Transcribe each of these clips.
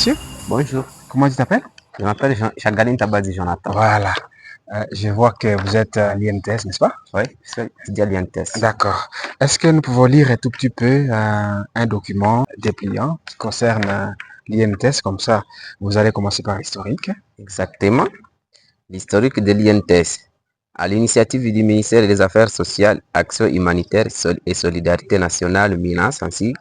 monsieur. Bonjour. Comment tu t'appelles? Je m'appelle Chagalin Tabadi Jonathan. Voilà. Je vois que vous êtes à l'INTS, n'est-ce pas? Oui, je suis étudiant à l'INTS. D'accord. Est-ce que nous pouvons lire un tout petit peu un document dépliant qui concerne l'INTS, comme ça vous allez commencer par l'historique. Exactement. L'historique de l'INTS. À l'initiative du ministère des Affaires sociales, Action humanitaire et solidarité nationale, MINAS en sigle,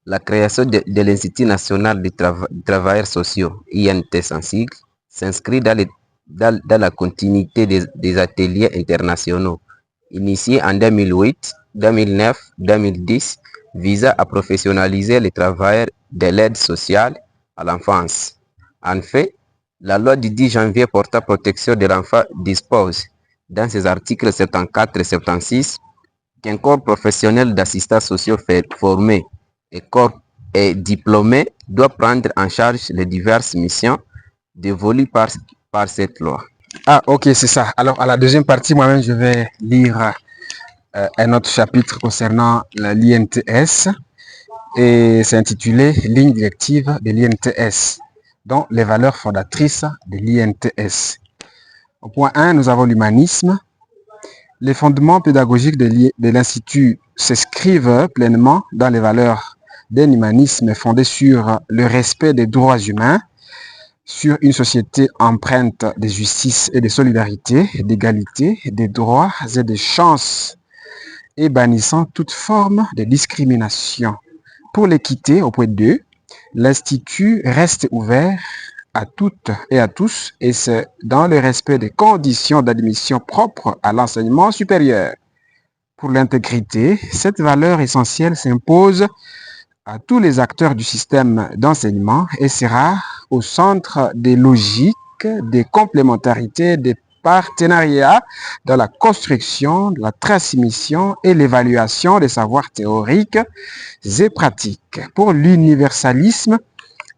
la création de l'Institut national des travailleurs sociaux, INTS en sigle, s'inscrit dans la continuité des ateliers internationaux initiés en 2008, 2009, 2010, visant à professionnaliser les travailleurs de l'aide sociale à l'enfance. En fait, la loi du 10 janvier portant protection de l'enfant dispose, dans ses articles 74 et 76, qu'un corps professionnel d'assistants sociaux formé et diplômé doit prendre en charge les diverses missions dévolues par cette loi. Ah, ok, c'est ça. Alors, à la deuxième partie, moi-même, je vais lire un autre chapitre concernant l'INTS et c'est intitulé « Ligne directive de l'INTS », dont les valeurs fondatrices de l'INTS. Au point 1, nous avons l'humanisme. Les fondements pédagogiques de l'Institut s'inscrivent pleinement dans les valeurs d'un humanisme fondé sur le respect des droits humains, sur une société empreinte de justice et de solidarité, d'égalité, des droits et des chances, et bannissant toute forme de discrimination. Pour l'équité, au point 2, l'Institut reste ouvert à toutes et à tous, et c'est dans le respect des conditions d'admission propres à l'enseignement supérieur. Pour l'intégrité, cette valeur essentielle s'impose à tous les acteurs du système d'enseignement et sera au centre des logiques, des complémentarités, des partenariats dans la construction, la transmission et l'évaluation des savoirs théoriques et pratiques. Pour l'universalisme,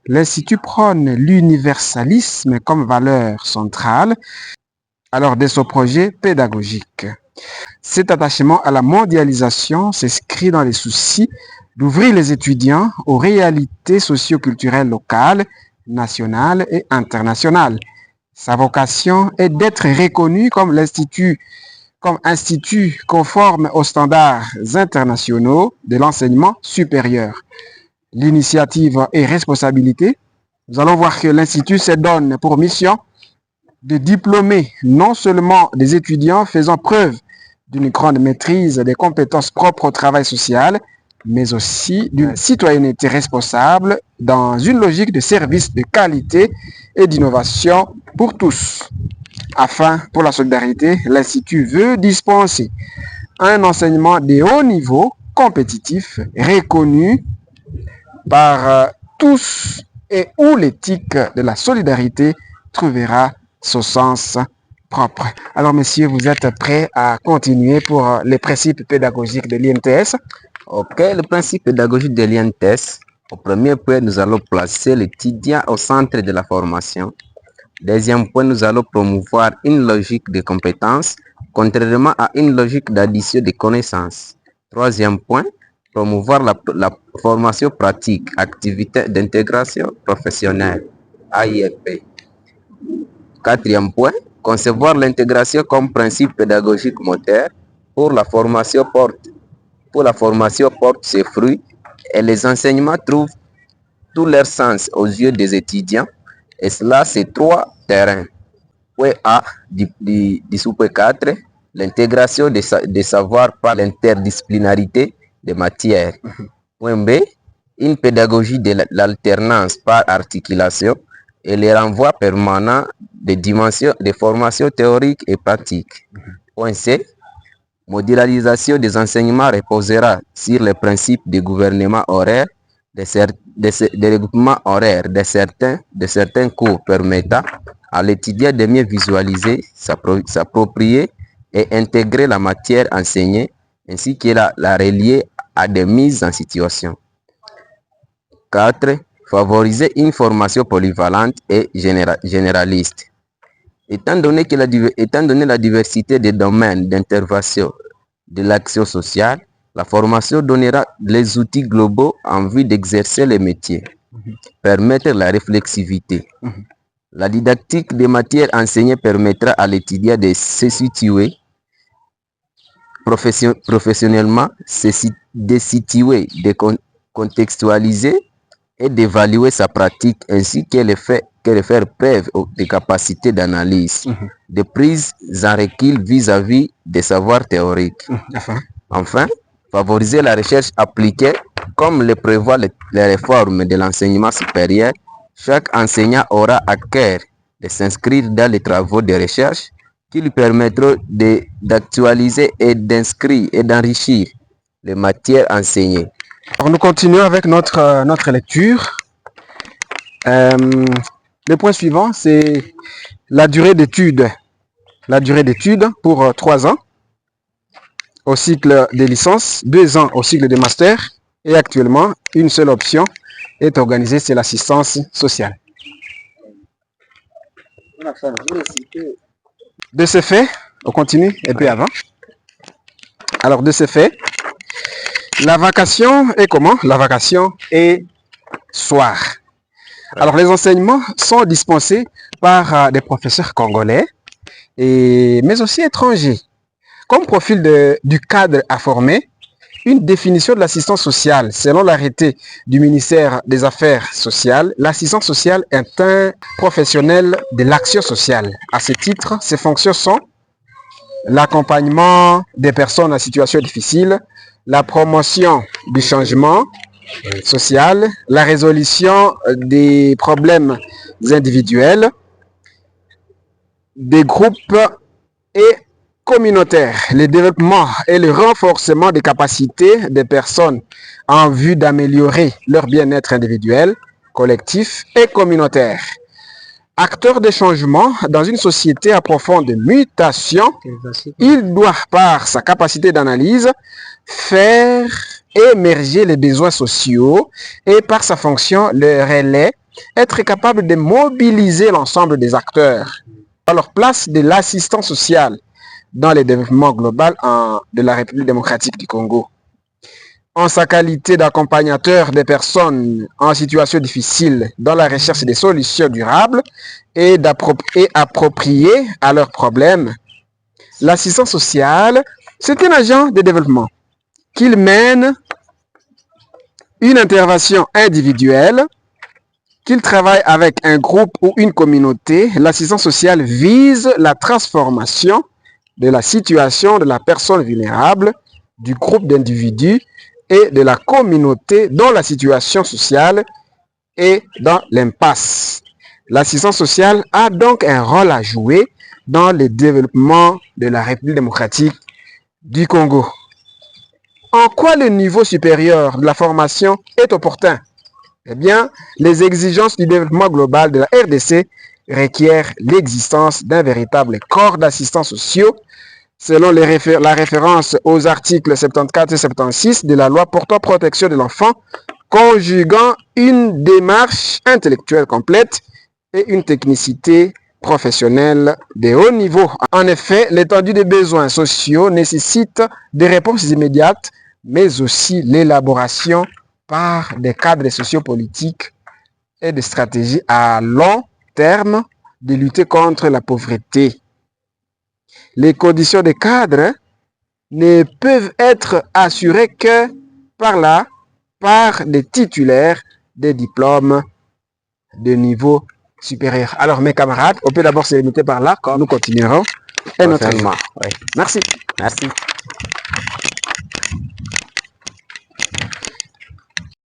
l'Institut prône l'universalisme comme valeur centrale alors de son projet pédagogique. Cet attachement à la mondialisation s'inscrit dans les soucis d'ouvrir les étudiants aux réalités socio-culturelles locales, nationales et internationales. Sa vocation est d'être reconnu comme institut conforme aux standards internationaux de l'enseignement supérieur. L'initiative et responsabilité, nous allons voir que l'Institut se donne pour mission de diplômer non seulement des étudiants faisant preuve d'une grande maîtrise des compétences propres au travail social, mais aussi d'une citoyenneté responsable dans une logique de service de qualité et d'innovation pour tous. Enfin, pour la solidarité, l'Institut veut dispenser un enseignement de haut niveau, compétitif, reconnu par tous et où l'éthique de la solidarité trouvera son sens propre. Alors, messieurs, vous êtes prêts à continuer pour les principes pédagogiques de l'INTS? Ok, le principe pédagogique de l'INTS. Au premier point, nous allons placer l'étudiant au centre de la formation. Deuxième point, nous allons promouvoir une logique de compétences, contrairement à une logique d'addition de connaissances. Troisième point, promouvoir la formation pratique, activité d'intégration professionnelle, AIFP. Quatrième point, concevoir l'intégration comme principe pédagogique moteur pour la formation porte ses fruits et les enseignements trouvent tout leur sens aux yeux des étudiants. Et cela, c'est trois terrains. Point A du sous-point 4, l'intégration des savoirs par l'interdisciplinarité des matières. Point B, une pédagogie de l'alternance par articulation et les renvois permanents des dimensions de formation théorique et pratique. Point C, modularisation des enseignements reposera sur les principes de gouvernement horaire, de regroupement horaire de certains cours permettant à l'étudiant de mieux visualiser, s'approprier et intégrer la matière enseignée ainsi que la relier à des mises en situation. 4. Favoriser une formation polyvalente et généraliste. Étant donné la diversité des domaines d'intervention de l'action sociale, la formation donnera les outils globaux en vue d'exercer les métiers. permettre la réflexivité. La didactique des matières enseignées permettra à l'étudiant de se situer professionnellement, de situer, de contextualiser et d'évaluer sa pratique ainsi que de faire preuve de capacité d'analyse, de prise en recul vis-à-vis des savoirs théoriques. Enfin, favoriser la recherche appliquée comme le prévoient les réformes de l'enseignement supérieur. Chaque enseignant aura à cœur de s'inscrire dans les travaux de recherche qui lui permettront d'actualiser et d'inscrire et d'enrichir les matières enseignées. Alors nous continuons avec notre lecture. Le point suivant, c'est la durée d'études. La durée d'études pour 3 ans au cycle de licence, 2 ans au cycle de master et actuellement, une seule option est organisée, c'est l'assistance sociale. De ce fait, on continue un peu avant. Alors de ce fait, la vacation est comment? La vacation est soir. Alors les enseignements sont dispensés par des professeurs congolais, mais aussi étrangers. Comme profil du cadre à former, une définition de l'assistance sociale. Selon l'arrêté du ministère des Affaires sociales, l'assistance sociale est un professionnel de l'action sociale. À ce titre, ses fonctions sont l'accompagnement des personnes en situation difficile, la promotion du changement social, la résolution des problèmes individuels, des groupes et communautaires, le développement et le renforcement des capacités des personnes en vue d'améliorer leur bien-être individuel, collectif et communautaire. Acteur de changement dans une société à profonde mutation, il doit, par sa capacité d'analyse, faire émerger les besoins sociaux et par sa fonction, le relais, être capable de mobiliser l'ensemble des acteurs. Alors, place de l'assistance sociale dans le développement global de la République démocratique du Congo. En sa qualité d'accompagnateur des personnes en situation difficile dans la recherche des solutions durables et appropriées à leurs problèmes, l'assistance sociale, c'est un agent de développement. Qu'il mène une intervention individuelle, qu'il travaille avec un groupe ou une communauté, l'assistance sociale vise la transformation de la situation de la personne vulnérable, du groupe d'individus et de la communauté dont la situation sociale est dans l'impasse. L'assistance sociale a donc un rôle à jouer dans le développement de la République démocratique du Congo. En quoi le niveau supérieur de la formation est opportun? Eh bien, les exigences du développement global de la RDC requièrent l'existence d'un véritable corps d'assistants sociaux selon la référence aux articles 74 et 76 de la loi portant protection de l'enfant, conjuguant une démarche intellectuelle complète et une technicité professionnelle de haut niveau. En effet, l'étendue des besoins sociaux nécessite des réponses immédiates, mais aussi l'élaboration par des cadres sociopolitiques et des stratégies à long terme de lutter contre la pauvreté. Les conditions de cadre ne peuvent être assurées que par des titulaires des diplômes de niveau supérieur. Alors mes camarades, on peut d'abord se limiter par là, quand nous continuerons. Et notre Oui. Merci. Merci.